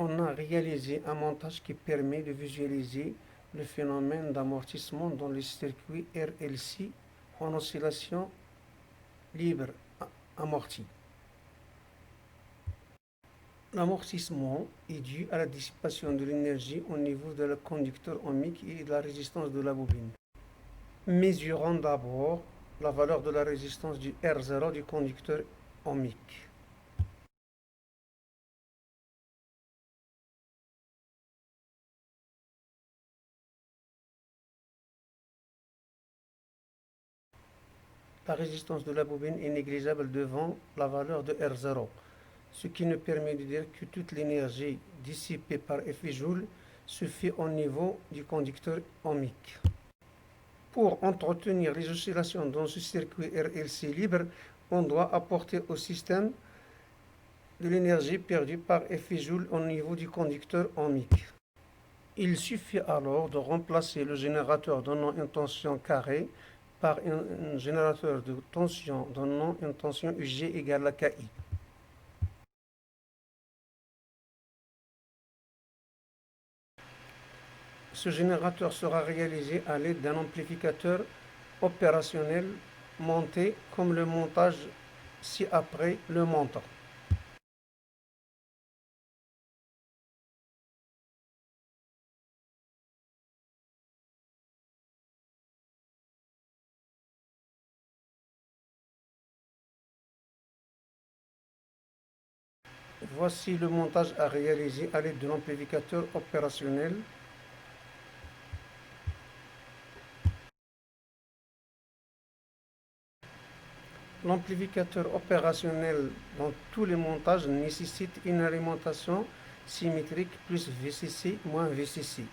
On a réalisé un montage qui permet de visualiser le phénomène d'amortissement dans les circuits RLC en oscillation libre amortie. L'amortissement est dû à la dissipation de l'énergie au niveau de le conducteur ohmique et de la résistance de la bobine. Mesurons d'abord la valeur de la résistance du R0 du conducteur ohmique. La résistance de la bobine est négligeable devant la valeur de R0, ce qui nous permet de dire que toute l'énergie dissipée par effet Joule se fait au niveau du conducteur ohmique. Pour entretenir les oscillations dans ce circuit RLC libre, on doit apporter au système de l'énergie perdue par effet Joule au niveau du conducteur ohmique. Il suffit alors de remplacer le générateur donnant une tension carrée par un générateur de tension donnant une tension UG égale à KI. Ce générateur sera réalisé à l'aide d'un amplificateur opérationnel monté comme le montage ci-après le montant. Voici le montage à réaliser à l'aide de l'amplificateur opérationnel. L'amplificateur opérationnel dans tous les montages nécessite une alimentation symétrique plus VCC moins VCC.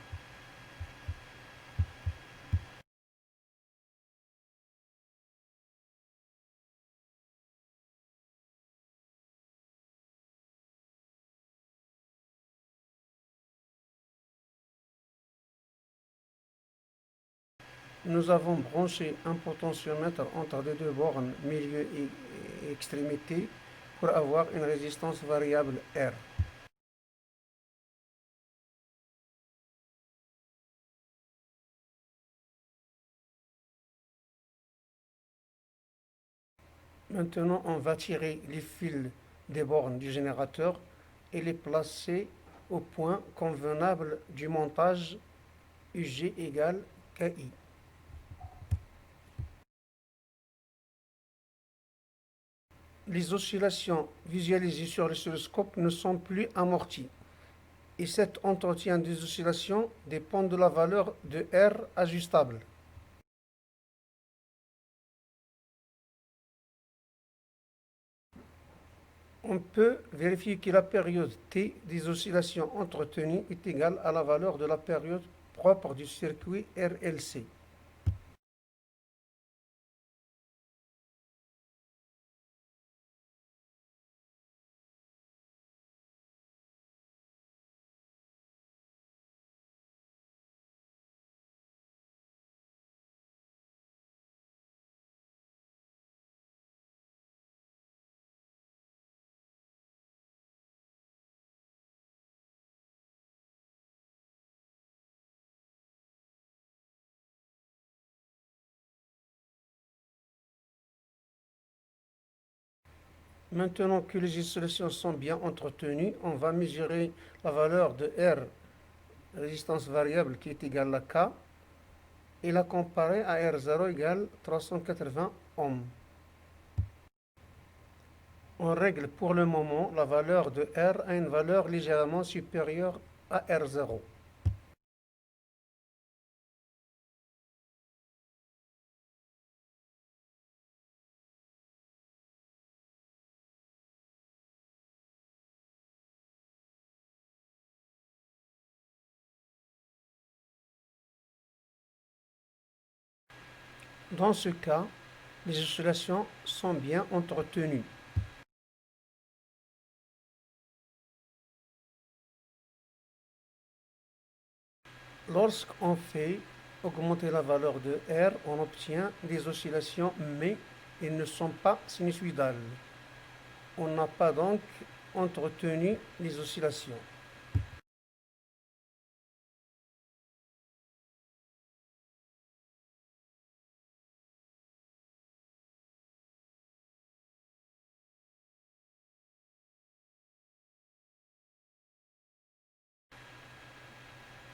Nous avons branché un potentiomètre entre les deux bornes, milieu et extrémité, pour avoir une résistance variable R. Maintenant, on va tirer les fils des bornes du générateur et les placer au point convenable du montage UG égale KI. Les oscillations visualisées sur l'oscilloscope ne sont plus amorties et cet entretien des oscillations dépend de la valeur de R ajustable. On peut vérifier que la période T des oscillations entretenues est égale à la valeur de la période propre du circuit RLC. Maintenant que les oscillations sont bien entretenues, on va mesurer la valeur de R, résistance variable qui est égale à K, et la comparer à R0 égale 380 ohms. On règle pour le moment la valeur de R à une valeur légèrement supérieure à R0. Dans ce cas, les oscillations sont bien entretenues. Lorsqu'on fait augmenter la valeur de R, on obtient des oscillations, mais elles ne sont pas sinusoïdales. On n'a pas donc entretenu les oscillations.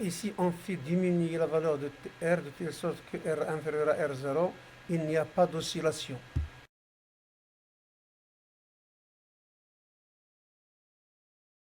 Ici, on fait diminuer la valeur de R de telle sorte que R inférieur à R0, il n'y a pas d'oscillation.